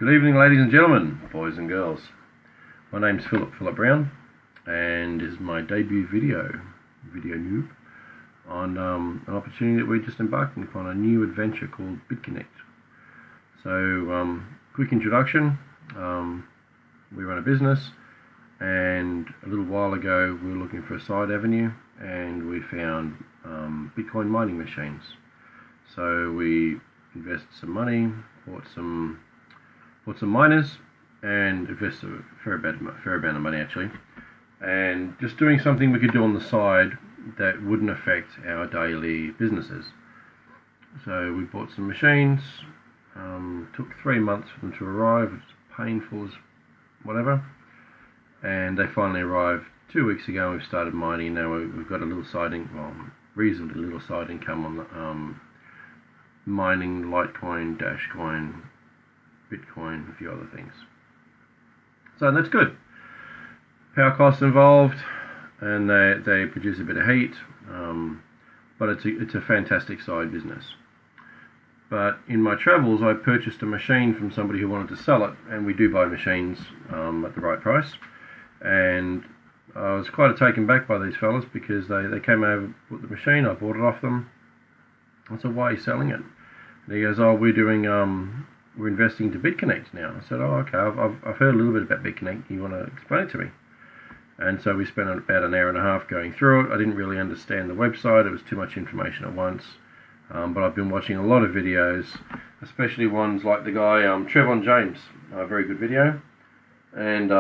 Good evening, ladies and gentlemen, boys and girls. My name's Philip Brown, and this is my debut video noob, on an opportunity that we're just embarking upon, a new adventure called Bitconnect. So, quick introduction. We run a business, and a little while ago we were looking for a side avenue, and we found Bitcoin mining machines. So we invested some money, bought some miners, and invested a fair amount of money actually, and just doing something we could do on the side that wouldn't affect our daily businesses. So we bought some machines. Took 3 months for them to arrive, which is painful as whatever, and they finally arrived 2 weeks ago, and we've started mining. Now we've got a little reasonably little side income on the mining Litecoin, Dashcoin, Bitcoin, a few other things. So that's good. Power costs involved, and they produce a bit of heat, but it's a fantastic side business. But in my travels, I purchased a machine from somebody who wanted to sell it, and we do buy machines at the right price. And I was quite taken back by these fellas, because they came over with the machine. I bought it off them. I said, "Why are you selling it?" And he goes, "Oh, we're investing into Bitconnect now." I said, "Oh, okay, I've heard a little bit about Bitconnect. You want to explain it to me?" And so we spent about an hour and a half going through it. I didn't really understand the website. It was too much information at once. But I've been watching a lot of videos, especially ones like the guy Trevon James, a very good video. And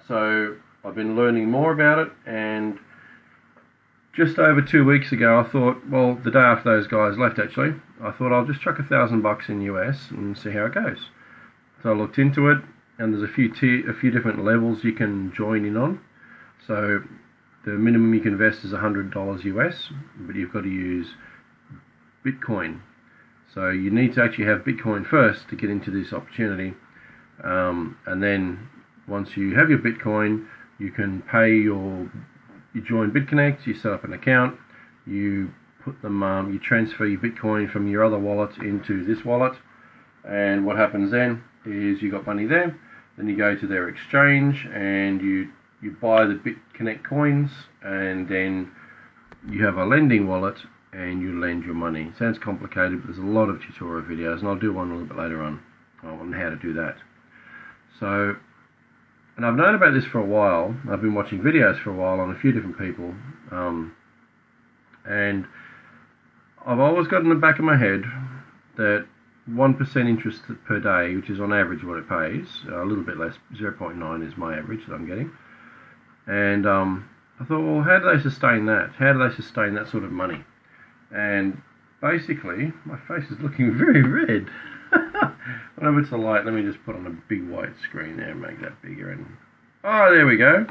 so I've been learning more about it, and just over 2 weeks ago I thought, well, the day after those guys left actually, I thought I'll just chuck $1,000 in US and see how it goes. So I looked into it, and there's a few different levels you can join in on. So the minimum you can invest is $100 US, but you've got to use Bitcoin. So you need to actually have Bitcoin first to get into this opportunity, and then once you have your Bitcoin, you can pay you join Bitconnect, you set up an account, you put them, you transfer your Bitcoin from your other wallet into this wallet, and what happens then is you got money there. Then you go to their exchange and you buy the Bitconnect coins, and then you have a lending wallet and you lend your money. Sounds complicated, but there's a lot of tutorial videos, and I'll do one a little bit later on how to do that. So, and I've known about this for a while. I've been watching videos for a while on a few different people, and I've always got in the back of my head that 1% interest per day, which is on average what it pays, a little bit less, 0.9 is my average that I'm getting. And I thought, well, how do they sustain that? How do they sustain that sort of money? And basically, my face is looking very red. Whenever it's a light, let me just put on a big white screen there and make that bigger. And oh, there we go.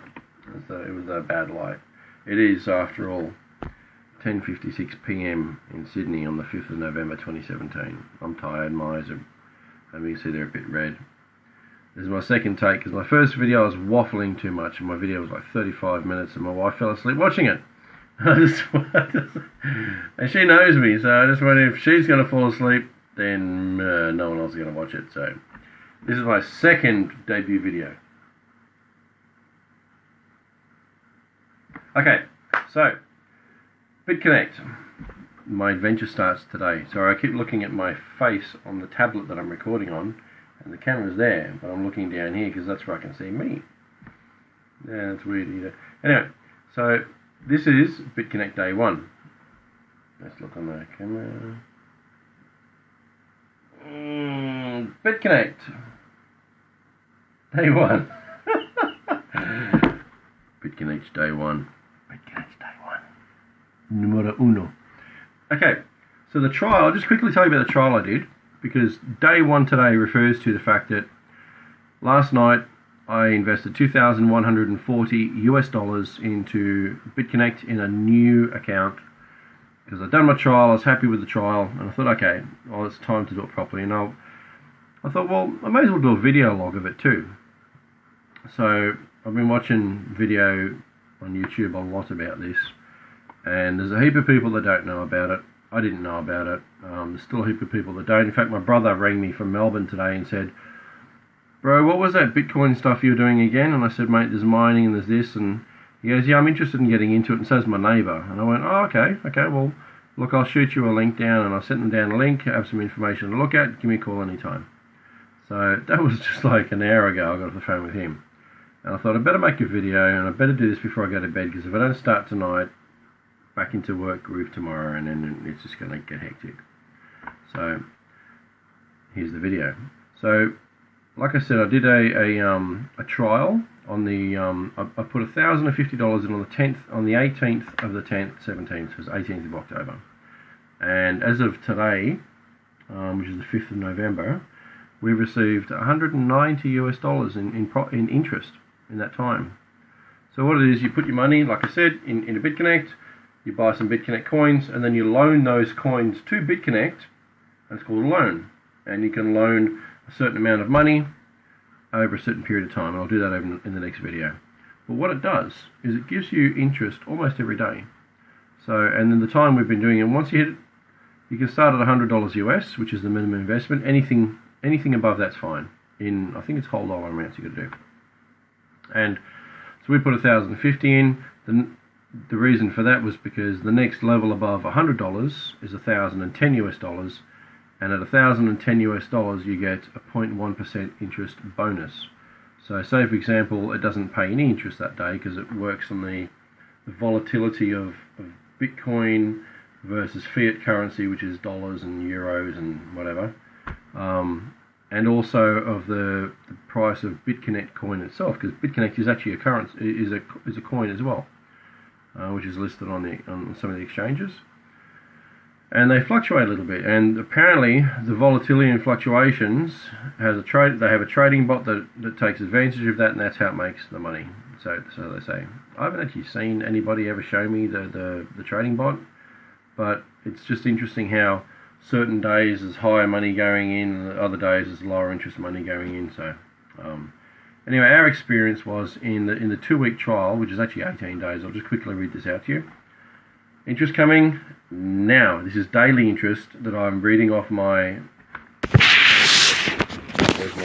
It was a bad light. It is, after all, 10:56 PM in Sydney on the 5th of November 2017. I'm tired, my eyes are, as you can see, they're a bit red. This is my second take, because my first video I was waffling too much, and my video was like 35 minutes, and my wife fell asleep watching it. And she knows me, so I just wondered if she's going to fall asleep, then no one else is going to watch it. So this is my second debut video. Okay, so Bitconnect. My adventure starts today. So I keep looking at my face on the tablet that I'm recording on, and the camera's there, but I'm looking down here because that's where I can see me. Yeah, that's weird either. Anyway, so this is Bitconnect Day 1. Let's look on the camera. Bitconnect Day 1. Bitconnect Day 1. Bitconnect Day 1. Numero uno. Okay, so the trial, I'll just quickly tell you about the trial I did, because day 1 today refers to the fact that last night I invested $2,140 US into Bitconnect in a new account, because I'd done my trial, I was happy with the trial, and I thought, okay, well, it's time to do it properly. And I thought, well, I may as well do a video log of it too. So I've been watching video on YouTube a lot about this, and there's a heap of people that don't know about it. I didn't know about it. There's still a heap of people that don't. In fact, my brother rang me from Melbourne today and said, "Bro, what was that Bitcoin stuff you were doing again?" And I said, "Mate, there's mining and there's this." And he goes, "Yeah, I'm interested in getting into it, and so's my neighbour." And I went, "Oh, okay, well, look, I'll shoot you a link down." And I sent them down a link, have some information to look at, give me a call anytime. So that was just like an hour ago I got off the phone with him. And I thought I better make a video, and I better do this before I go to bed, because if I don't start tonight, back into work groove tomorrow, and then it's just going to get hectic. So here's the video. So like I said, I did a trial on the I put $1,050 in on the 18th of the 10th, 17th, so it's 18th of October, and as of today, which is the 5th of November, we've received $190 in interest in that time. So what it is, you put your money, like I said, in a Bitconnect, you buy some Bitconnect coins, and then you loan those coins to Bitconnect, and it's called a loan. And you can loan a certain amount of money over a certain period of time, and I'll do that in the next video. But what it does is it gives you interest almost every day. So, and then the time we've been doing it, once you hit it, you can start at $100 US, which is the minimum investment. Anything above that's fine. I think it's whole dollar amounts you got to do. And so we put 1,050 in. The reason for that was because the next level above $100 is 1,010 US dollars, and at 1,010 US dollars you get a 0.1% interest bonus. So say for example it doesn't pay any interest that day because it works on the volatility of Bitcoin versus fiat currency, which is dollars and euros and whatever, and also of the price of Bitconnect coin itself, because Bitconnect is actually a currency, is a coin as well, which is listed on some of the exchanges, and they fluctuate a little bit. And apparently the volatility and fluctuations they have a trading bot that takes advantage of that, and that's how it makes the money. So they say. I haven't actually seen anybody ever show me the trading bot, but it's just interesting how certain days there's higher money going in, and other days there's lower interest money going in. So anyway, our experience was in the 2-week trial, which is actually 18 days. I'll just quickly read this out to you. Interest coming now. This is daily interest that I'm reading off my. There's my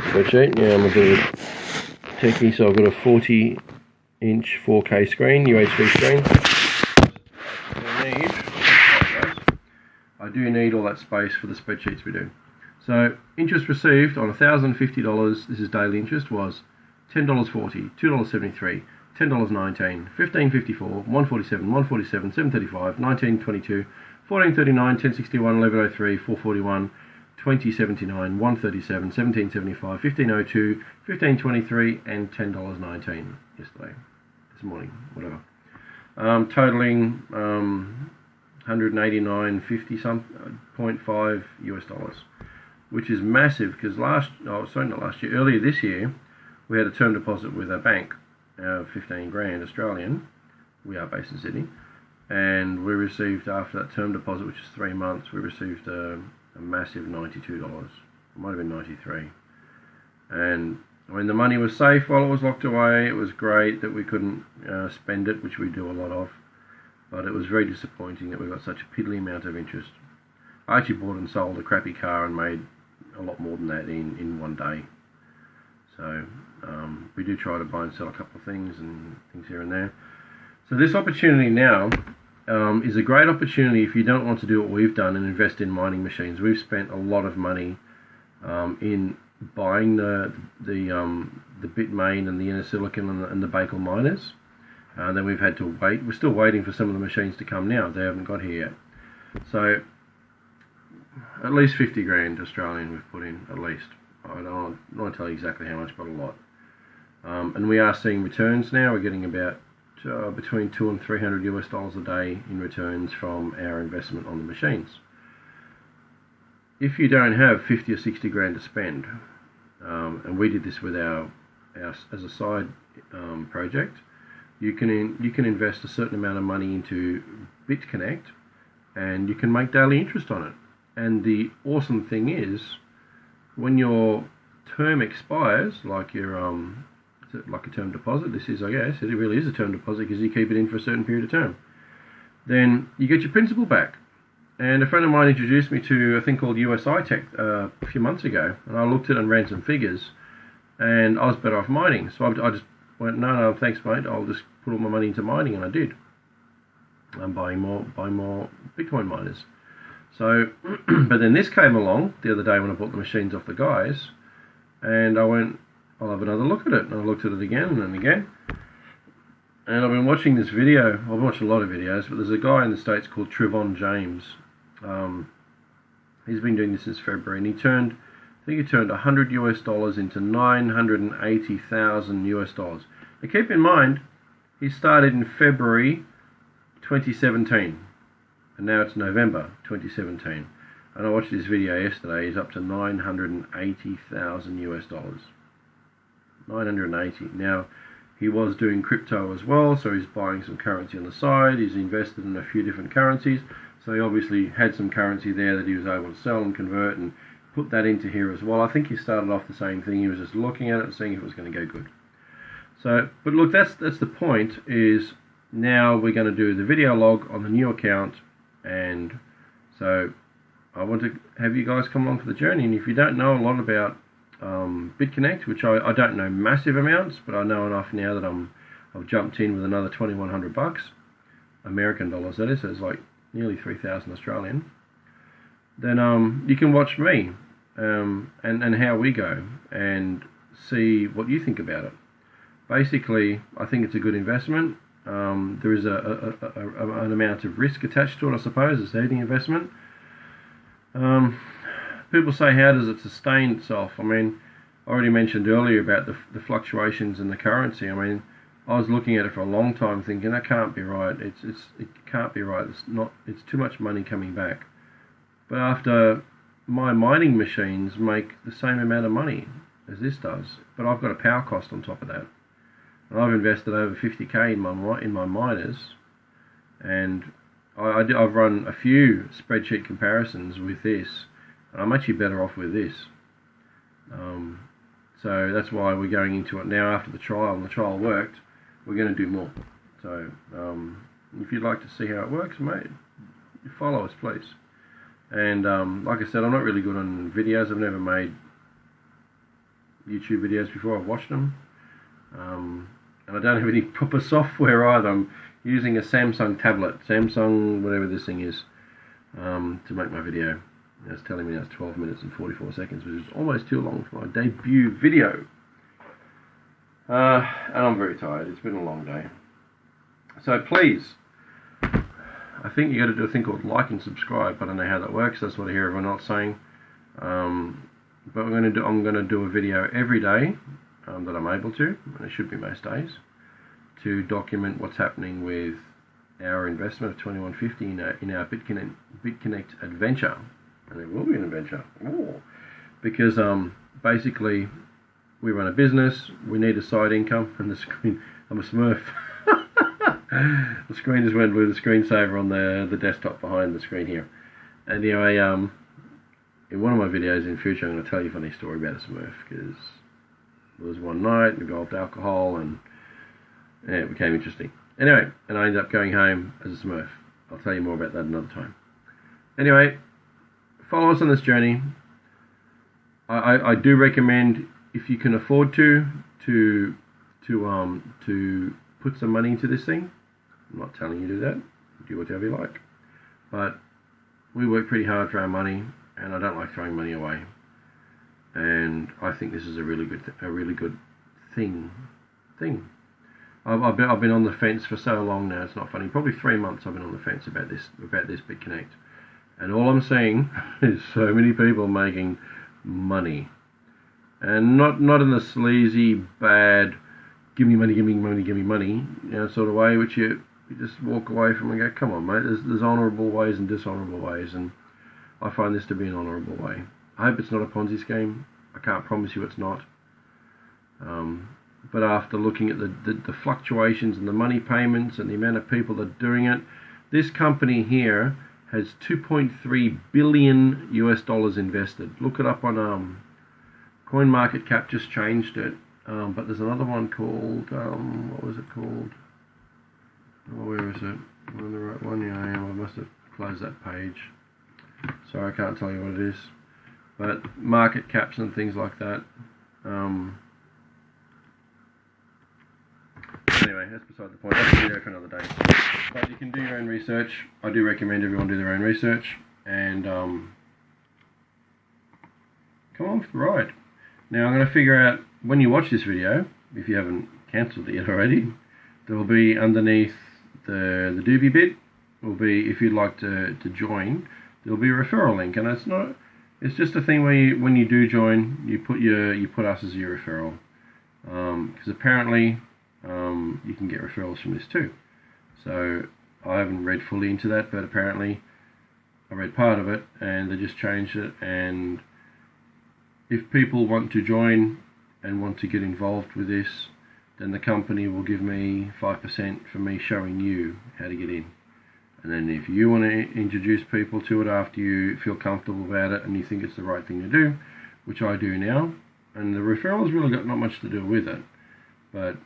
spreadsheet. Yeah, I'm a bit of a techie, so I've got a 40-inch 4K screen, UHD screen. I do need all that space for the spreadsheets we do. So interest received on $1,050, this is daily interest, was $10.40, $2.73, $10.19, $15.54, $1.47, $1.47, $7.35, $19.22, $14.39, $10.61, $11.03, $4.41, $20.79, $1.37, $17.75, $15.02, $15.23, and $10.19 yesterday, this morning, whatever. Totaling 189.50 0.5 US dollars, which is massive, because earlier this year we had a term deposit with a bank of 15 grand Australian. We are based in Sydney, and we received, after that term deposit, which is 3 months, we received a massive $92. It might have been 93. And when the money was safe while it was locked away, it was great that we couldn't spend it, which we do a lot of. But it was very disappointing that we got such a piddly amount of interest. I actually bought and sold a crappy car and made a lot more than that in one day. So we do try to buy and sell a couple of things and things here and there. So this opportunity now is a great opportunity if you don't want to do what we've done and invest in mining machines. We've spent a lot of money in buying the Bitmain and the Inner Silicon and the Bakel miners. Then we've had to wait. We're still waiting for some of the machines to come now. They haven't got here yet. So at least 50 grand Australian we've put in, at least. I don't want to tell you exactly how much, but a lot. And we are seeing returns now. We're getting about between $200 and $300 US dollars a day in returns from our investment on the machines. If you don't have 50 or 60 grand to spend, and we did this with our as a side project, you can invest a certain amount of money into Bitconnect, and you can make daily interest on it. And the awesome thing is, when your term expires, like your like a term deposit, this is, I guess, it really is a term deposit because you keep it in for a certain period of term, then you get your principal back. And a friend of mine introduced me to a thing called USI Tech a few months ago, and I looked at it and ran some figures, and I was better off mining. So I just went, no, thanks, mate. I'll just put all my money into mining, and I did. I'm buying more Bitcoin miners. So, but then this came along the other day when I bought the machines off the guys, and I went, I'll have another look at it. And I looked at it again and again. And I've been watching this video. I've watched a lot of videos, but there's a guy in the States called Trevon James. He's been doing this since February, and I think he turned $100 into 980,000 US dollars. Now keep in mind, he started in February 2017, and now it's November 2017. And I watched this video yesterday. He's up to 980,000 US dollars. 980. Now, he was doing crypto as well, so he's buying some currency on the side. He's invested in a few different currencies, so he obviously had some currency there that he was able to sell and convert and put that into here as well. I think he started off the same thing. He was just looking at it and seeing if it was going to go good. So, but look, that's the point. Is now we're going to do the video log on the new account, and so I want to have you guys come along for the journey. And if you don't know a lot about Bitconnect, which I don't know massive amounts, but I know enough now that I've jumped in with another 2,100 bucks, American dollars that is, so it's like nearly 3,000 Australian. Then you can watch me and how we go and see what you think about it. Basically, I think it's a good investment. There is an amount of risk attached to it, I suppose. It's any investment. People say, how does it sustain itself? I mean, I already mentioned earlier about the fluctuations in the currency. I mean, I was looking at it for a long time thinking, that can't be right. It can't be right. It's too much money coming back. But after my mining machines make the same amount of money as this does, but I've got a power cost on top of that. And I've invested over 50k in my miners, and I've run a few spreadsheet comparisons with this, and I'm actually better off with this. So that's why we're going into it now after the trial, and the trial worked. We're going to do more. So if you'd like to see how it works, mate, follow us, please. And like I said, I'm not really good on videos. I've never made YouTube videos before. I've watched them. And I don't have any proper software either. I'm using a Samsung tablet, Samsung whatever this thing is, to make my video. It's telling me that's 12 minutes and 44 seconds, which is almost too long for my debut video. And I'm very tired. It's been a long day. So please, I think you got to do a thing called like and subscribe. I don't know how that works. That's what I hear everyone else saying. But I'm going to do a video every day that I'm able to, and it should be most days, to document what's happening with our investment of 2150 in our Bitconnect adventure. And it will be an adventure. Ooh. Because basically we run a business, we need a side income, and the screen, I'm a smurf. The screen just went blue, the screensaver on the desktop behind the screen here. Anyway, in one of my videos in future I'm going to tell you a funny story about a smurf, because there was one night, we involved alcohol, and yeah, it became interesting. Anyway, and I ended up going home as a smurf. I'll tell you more about that another time. Anyway, follow us on this journey. I do recommend, if you can afford to put some money into this thing. I'm not telling you to do that. Do whatever you like. But we work pretty hard for our money, and I don't like throwing money away. And I think this is a really good thing. I've been on the fence for so long now. It's not funny. Probably 3 months I've been on the fence about this Bitconnect. And all I'm seeing is so many people making money, and not in the sleazy, bad, give me money, sort of way, which you just walk away from and go, come on, mate. There's honourable ways and dishonourable ways, and I find this to be an honourable way. I hope it's not a Ponzi scheme. I can't promise you it's not. But after looking at the fluctuations and the money payments and the amount of people that are doing it, this company here has 2.3 billion US dollars invested. Look it up on CoinMarketCap, just changed it. But there's another one called, what was it called? Oh, where is it? On the right one? Yeah, I am. I must have closed that page. Sorry, I can't tell you what it is. But market caps and things like that. Anyway, that's beside the point. That's a video for another day. But you can do your own research. I do recommend everyone do their own research. And come on for the ride. Now I'm going to figure out, when you watch this video, if you haven't cancelled it yet already, there will be underneath the doobie bit, will be, if you'd like to join, there will be a referral link. And it's just a thing where when you do join, you put us as your referral. Because apparently you can get referrals from this too. So I haven't read fully into that, but apparently I read part of it and they just changed it. And if people want to join and want to get involved with this, then the company will give me 5% for me showing you how to get in. And then if you want to introduce people to it after you feel comfortable about it and you think it's the right thing to do, which I do now, and the referral's really got not much to do with it, but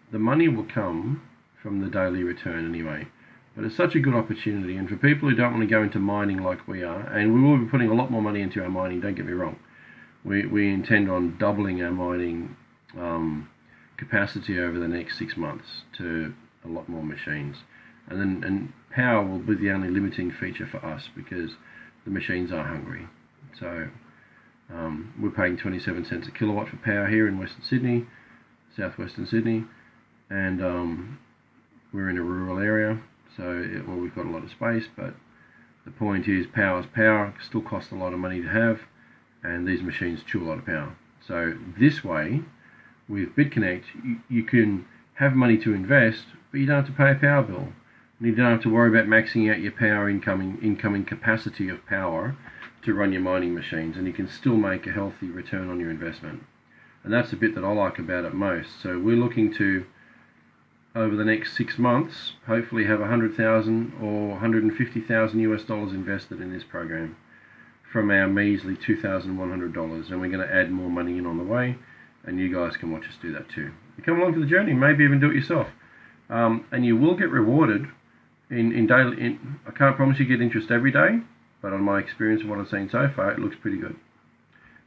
the money will come from the daily return anyway. But it's such a good opportunity, and for people who don't want to go into mining like we are, and we will be putting a lot more money into our mining, don't get me wrong. We intend on doubling our mining capacity over the next 6 months to a lot more machines. And power will be the only limiting feature for us because the machines are hungry. So we're paying 27 cents a kilowatt for power here in Western Sydney, southwestern Sydney, and we're in a rural area, so we've got a lot of space, but the point is power is power, still costs a lot of money to have, and these machines chew a lot of power. So this way, with Bitconnect, you can have money to invest, but you don't have to pay a power bill. And you don't have to worry about maxing out your power incoming capacity of power to run your mining machines, and you can still make a healthy return on your investment. And that's the bit that I like about it most. So we're looking to, over the next 6 months, hopefully have 100,000 or 150,000 US dollars invested in this program from our measly $2,100, and we're going to add more money in on the way, and you guys can watch us do that too. You come along for the journey, maybe even do it yourself, and you will get rewarded in daily. I can't promise you get interest every day, but on my experience and what I've seen so far, it looks pretty good.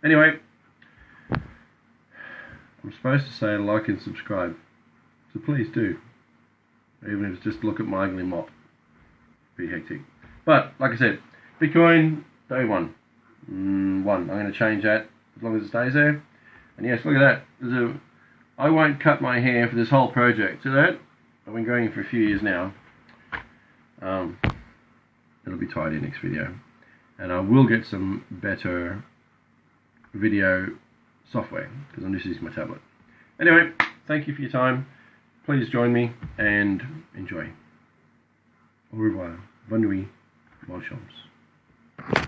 Anyway, I'm supposed to say like and subscribe, so please do, even if it's just look at my ugly mop. Pretty hectic, but like I said, Bitcoin day one. I'm going to change that as long as it stays there. And yes, look at that. I won't cut my hair for this whole project. See that? I've been going for a few years now. It'll be tidy next video, and I will get some better video software because I'm just using my tablet. Anyway, thank you for your time. Please join me and enjoy. Au revoir. Bonne nuit. Bonne chance.